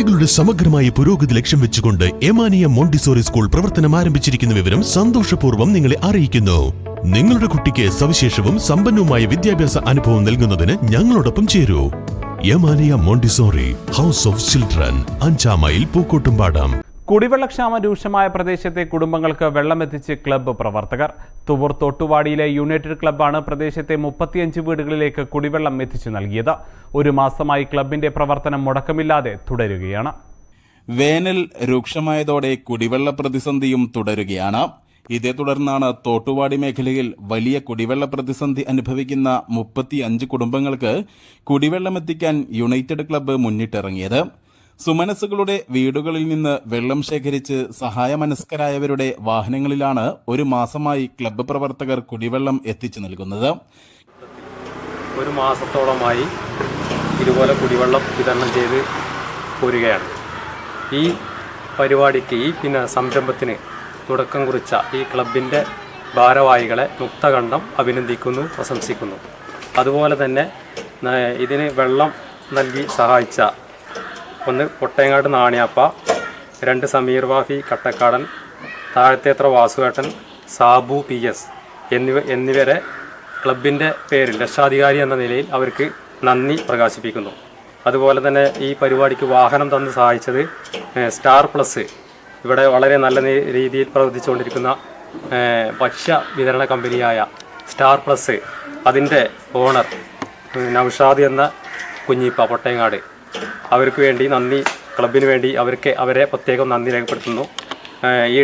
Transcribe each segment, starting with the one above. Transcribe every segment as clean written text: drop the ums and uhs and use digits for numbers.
കുട്ടികളുടെ സമഗ്രമായ പുരോഗതി ലക്ഷ്യം വെച്ചുകൊണ്ട് എമാനിയ മോണ്ടിസോറി സ്കൂൾ പ്രവർത്തനം ആരംഭിച്ചിരിക്കുന്ന വിവരം സന്തോഷപൂർവ്വം നിങ്ങളെ അറിയിക്കുന്നു. നിങ്ങളുടെ കുട്ടിക്ക് സവിശേഷവും സമ്പന്നവുമായ വിദ്യാഭ്യാസ അനുഭവം നൽകുന്നതിന് ഞങ്ങളോടൊപ്പം ചേരൂ. Emania Montessori house of children, 5 mile Pookkottumpadam. കുടിവെള്ളക്ഷാമം രൂക്ഷമായ പ്രദേശത്തെ കുടുംബങ്ങൾക്ക് വെള്ളമെത്തിച്ച് ക്ലബ്ബ് പ്രവർത്തകർ. തുവൂർ തോട്ടുവാടിയിലെ യുണൈറ്റഡ് ക്ലബ്ബാണ് പ്രദേശത്തെ 35 വീടുകളിലേക്ക് കുടിവെള്ളം എത്തിച്ചു നൽകിയത്. ഒരു മാസമായി ക്ലബിന്റെ പ്രവർത്തനം മുടക്കമില്ലാതെ തുടരുകയാണ്. വേനൽ രൂക്ഷമായതോടെ കുടിവെള്ള പ്രതിസന്ധിയും തുടരുകയാണ്. ഇതേ തുടർന്നാണ് തോട്ടുവാടി മേഖലയിൽ വലിയ കുടിവെള്ള പ്രതിസന്ധി അനുഭവിക്കുന്ന 35 കുടുംബങ്ങൾക്ക് കുടിവെള്ളമെത്തിക്കാൻ യുണൈറ്റഡ് ക്ലബ്ബ് മുന്നിട്ടിറങ്ങിയത്. സുമനസ്സുകളുടെ വീടുകളിൽ നിന്ന് വെള്ളം ശേഖരിച്ച് സഹായമനസ്കരായവരുടെ വാഹനങ്ങളിലാണ് ഒരു മാസമായി ക്ലബ്ബ് പ്രവർത്തകർ കുടിവെള്ളം എത്തിച്ചു നൽകുന്നത്. ഒരു മാസത്തോളമായി ഇതുപോലെ കുടിവെള്ളം വിതരണം ചെയ്ത് പോരുകയാണ്. ഈ പരിപാടിക്ക് സംരംഭത്തിന് തുടക്കം കുറിച്ച ഈ ക്ലബിൻ്റെ ഭാരവാഹികളെ മുക്തകണ്ഠം അഭിനന്ദിക്കുന്നു, പ്രശംസിക്കുന്നു. അതുപോലെ തന്നെ ഇതിന് വെള്ളം നൽകി സഹായിച്ച 1 പൊട്ടേങ്ങാട് നാണിയപ്പ, 2 സമീർ വാഫി കട്ടക്കാടൻ, താഴത്തേത്ര വാസുവേട്ടൻ, സാബു PS എന്നിവരെ ക്ലബിൻ്റെ പേരിൽ രക്ഷാധികാരി എന്ന നിലയിൽ അവർക്ക് നന്ദി പ്രകാശിപ്പിക്കുന്നു. അതുപോലെ തന്നെ ഈ പരിപാടിക്ക് വാഹനം തന്ന് സഹായിച്ചത് സ്റ്റാർ പ്ലസ്, ഇവിടെ വളരെ നല്ല രീതിയിൽ പ്രവർത്തിച്ചുകൊണ്ടിരിക്കുന്ന ഭക്ഷ്യ വിതരണ കമ്പനിയായ സ്റ്റാർ പ്ലസ്, അതിൻ്റെ ഓണർ നൗഷാദ് എന്ന കുഞ്ഞിപ്പ പൊട്ടേങ്ങാട്, അവർക്ക് വേണ്ടി നന്ദി, ക്ലബിന് വേണ്ടി അവരെ പ്രത്യേകം നന്ദി രേഖപ്പെടുത്തുന്നു. ഈ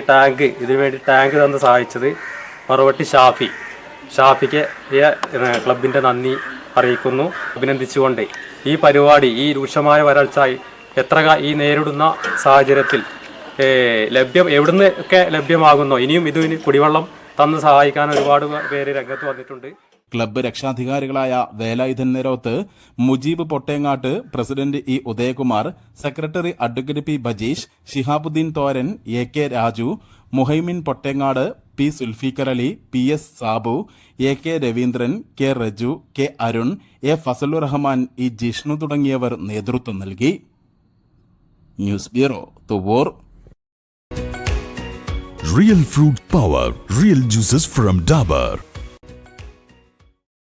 ഇതിനു വേണ്ടി ടാങ്ക് തന്ന് സഹായിച്ചത് മറുവട്ടി ഷാഫിക്ക് ക്ലബിൻ്റെ നന്ദി അറിയിക്കുന്നു, അഭിനന്ദിച്ചുകൊണ്ട് ഈ പരിപാടി ഈ രൂക്ഷമായ വരൾച്ച ഈ നേരിടുന്ന സാഹചര്യത്തിൽ എവിടുന്ന് ഒക്കെ ലഭ്യമാകുന്നോ ഇനിയും ഇതിന് കുടിവെള്ളം തന്ന് സഹായിക്കാൻ ഒരുപാട് പേര് രംഗത്ത് വന്നിട്ടുണ്ട്. ക്ലബ്ബ് രക്ഷാധികാരികളായ Velayudhan Neroth, Mujeeb Pottengatt, president E Udayakumar, secretary advocate P Bajeesh, Shihabuddin Thoran, AK Raju, Muhaimin Pottengad, P Sulfiqar Ali, PS Sabu, AK Raveendran, K Reju, K Arun, A Fazlur Rahman, E Jishnu തുടങ്ങിയവർ നേതൃത്വം നൽകി. News bureau, Thuvur. Real fruit power, real juices from Dabur.